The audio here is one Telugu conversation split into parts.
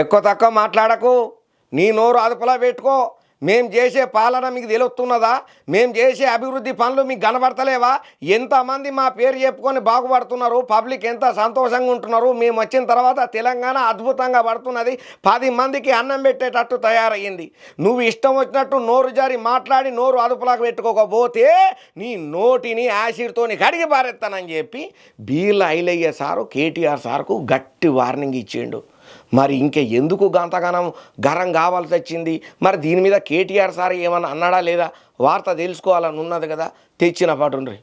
ఎక్కువ తక్కువ మాట్లాడకు, నీ నోరు అదుపులో పెట్టుకో. మేం చేసే పాలన మీకు తెలుస్తున్నదా? మేం చేసే అభివృద్ధి పనులు మీకు కనబడతలేవా? ఎంతమంది మా పేరు చెప్పుకొని బాగుపడుతున్నారు, పబ్లిక్ ఎంత సంతోషంగా ఉంటున్నారు. మేము వచ్చిన తర్వాత తెలంగాణ అద్భుతంగా పడుతున్నది, 10 మందికి అన్నం పెట్టేటట్టు తయారయ్యింది. నువ్వు ఇష్టం వచ్చినట్టు నోరు జారి మాట్లాడి నోరు అదుపులోకి పెట్టుకోకపోతే నీ నోటిని యాసిడ్తోని కడిగి పారేస్తానని చెప్పి బీర్ల ఐలయ్య సారు కేటీఆర్ సార్కు గట్టి వార్నింగ్ ఇచ్చిండు. మరి ఇంకే ఎందుకు గంతగానం గరం కావాల్సి వచ్చింది? మరి దీని మీద కేటీఆర్ సార్ ఏమన్నా అన్నాడా లేదా? వార్త తెలుసుకోవాలని ఉన్నది కదా, తెచ్చిన పటుండ్రి.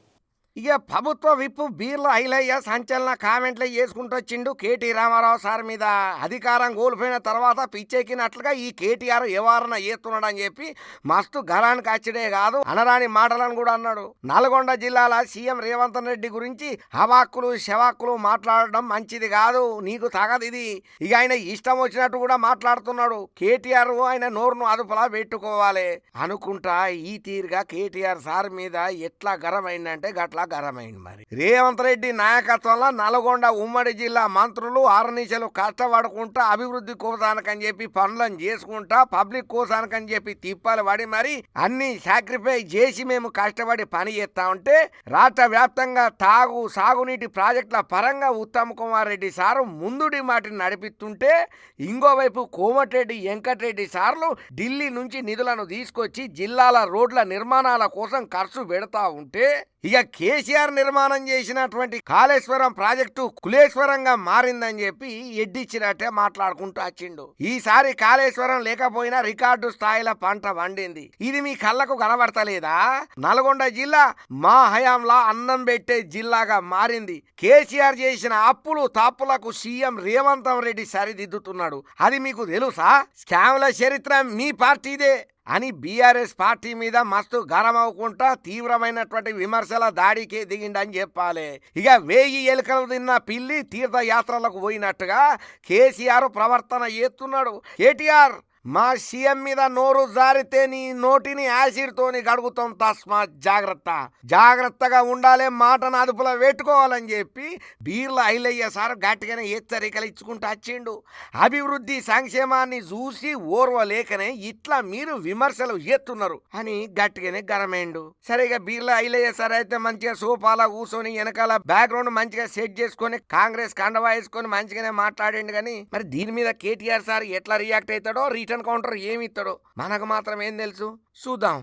ఇక ప్రభుత్వ విప్పు బీర్ల ఐలయ్య సంచలన కామెంట్లు చేసుకుంటూ వచ్చిండు కేటీ రామారావు సార్ మీద. అధికారం కోల్పోయిన తర్వాత పిచ్చెక్కినట్లుగా ఈ కేటీఆర్ వ్యవహారణ చేస్తున్నాడని చెప్పి మస్తు గరానికి వచ్చడే కాదు, అనరాని మాటలను కూడా అన్నాడు. నల్గొండ జిల్లాల సీఎం రేవంత్ రెడ్డి గురించి హవాక్కులు శవాక్కులు మాట్లాడడం మంచిది కాదు, నీకు తగదు ఇది. ఇక ఆయన ఇష్టం వచ్చినట్టు కూడా మాట్లాడుతున్నాడు. కేటీఆర్ ఆయన నోరును అదుపులా పెట్టుకోవాలి అనుకుంటా ఈ తీరుగా కేటీఆర్ సార్ మీద ఎట్లా గరమైందంటే గట్లా గరమైంది. మరి రేవంత్ రెడ్డి నాయకత్వంలో నల్గొండ ఉమ్మడి జిల్లా మంత్రులు ఆరునిశలు కష్టపడుకుంటా అభివృద్ధి కోసానికని చెప్పి పనులను చేసుకుంటా పబ్లిక్ కోసానికని చెప్పి తిప్పాలి పడి మరి అన్ని సాక్రిఫైస్ చేసి మేము కష్టపడి పని చేస్తా ఉంటే రాష్ట్ర వ్యాప్తంగా సాగునీటి ప్రాజెక్టుల పరంగా ఉత్తమ్ కుమార్ రెడ్డి సారు ముందుడి మాటిని నడిపిస్తుంటే ఇంకోవైపు కోమటిరెడ్డి వెంకటరెడ్డి సార్లు ఢిల్లీ నుంచి నిధులను తీసుకొచ్చి జిల్లాల రోడ్ల నిర్మాణాల కోసం ఖర్చు పెడతా ఉంటే ఇక కేసీఆర్ నిర్మాణం చేసినటువంటి కాళేశ్వరం ప్రాజెక్టు కులేశ్వరంగా మారిందని చెప్పి ఎడ్డిచ్చినట్టే మాట్లాడుకుంటూ వచ్చిండు. ఈసారి కాళేశ్వరం లేకపోయినా రికార్డు స్థాయిలో పంట వండింది. ఇది మీ కళ్ళకు కనబడతలేదా? నల్గొండ జిల్లా మా హయాంలా అన్నం పెట్టే జిల్లాగా మారింది. కేసీఆర్ చేసిన అప్పులు తాప్పులకు సీఎం రేవంత్ రెడ్డి సరిదిద్దుతున్నాడు. అది మీకు తెలుసా? స్కామ్ల చరిత్ర మీ పార్టీదే అని బీఆర్ఎస్ పార్టీ మీద మస్తు గరం అవ్వకుండా తీవ్రమైనటువంటి విమర్శల దాడికి దిగిండని చెప్పాలి. ఇక 1000 ఎలుకలు తిన్న పిల్లి తీర్థయాత్రలకు పోయినట్టుగా కేసీఆర్ ప్రవర్తన చేస్తున్నాడు. కేటీఆర్ మా సీఎం మీద నోరు జారితే నీ నోటిని యాసిడ్తోని గడుగుతాం, తస్మా జాగ్రత్తగా ఉండాలి, మాటను అదుపులో పెట్టుకోవాలని చెప్పి బీర్ల ఐలయ్య సార్ గట్టిగానే హెచ్చరికలు ఇచ్చుకుంటూ వచ్చిండు. అభివృద్ధి సంక్షేమాన్ని చూసి ఓర్వలేకనే ఇట్లా మీరు విమర్శలు చేస్తున్నారు అని గట్టిగానే గరమైండు. సరిగా బీర్ల ఐలయ్య సార్ అయితే మంచిగా సోఫాలా కూర్చొని వెనకాల బ్యాక్గ్రౌండ్ మంచిగా సెట్ చేసుకొని కాంగ్రెస్ కండవా వేసుకొని మంచిగానే మాట్లాడిండు. కానీ మరి దీని మీద కేటీఆర్ సార్ ఎట్లా రియాక్ట్ అవుతాడో, రిటర్న్ కౌంటర్ ఏమి ఇస్తాడో మనకు మాత్రం ఏం తెలుసు, చూద్దాం.